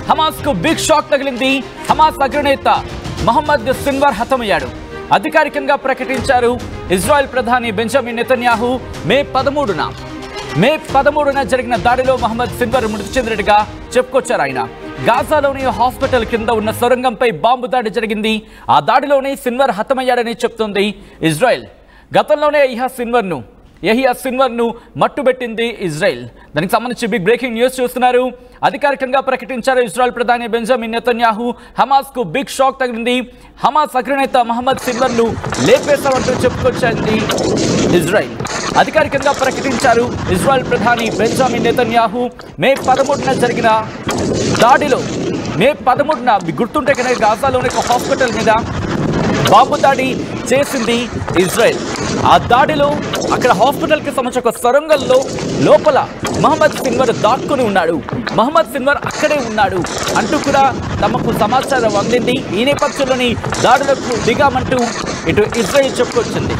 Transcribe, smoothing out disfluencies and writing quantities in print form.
Hamas కు big shock తగిలింది. Hamas అగ్రనేత మహమ్మద్ సిన్వర్ హతమయ్యాడు. అధికారికంగా ప్రకటించారు ఇజ్రాయెల్ ప్రధాని బెంజమిన్ నెతన్యాహు. మే 13న జరిగిన దాడిలో మహమ్మద్ సిన్వర్ మృతి చెందినట్టుగా చెప్పుకొచ్చారు. ఆయన గాజాలోని హాస్పిటల్ కింద ఉన్న సొరంగంపై బాంబు దాడి జరిగింది. ఆ దాడిలోనే సిన్వర్ హతమయ్యాడని చెప్తోంది ఇజ్రాయెల్. గతంలోనే యహియా సిన్వర్ను మట్టుబెట్టింది ఇజ్రాయెల్. దానికి సంబంధించి బిగ్ బ్రేకింగ్ న్యూస్ చూస్తున్నారు. అధికారికంగా ప్రకటించారు ఇజ్రాయెల్ ప్రధాని బెంజమిన్ నెతన్యాహు. హమాస్ కు బిగ్ షాక్ తగిలింది. హమాస్ అగ్రనేత మహమ్మద్ సిన్వర్ను లేపేశామంటూ చెప్పుకొచ్చింది ఇజ్రాయెల్. అధికారికంగా ప్రకటించారు ఇజ్రాయెల్ ప్రధాని బెంజమిన్ నెతన్యాహు. మే 13న జరిగిన దాడిలో గుర్తుంటే కనుక గాజాలోని ఒక హాస్పిటల్ మీద బాంబు దాడి చేసింది ఇజ్రాయెల్. ఆ దాడిలో అక్కడ హాస్పిటల్ కి సంబంధించిన ఒక సొరంగంలో లోపల మహమ్మద్ సిన్వర్ దాక్కుని ఉన్నాడు. మహమ్మద్ సిన్వర్ అక్కడే ఉన్నాడు అంటూ కూడా తమకు సమాచారం అందింది. ఈ నేపథ్యంలోని దాడులకు దిగామంటూ ఇటు ఇజ్రాయెల్ చెప్పుకొచ్చింది.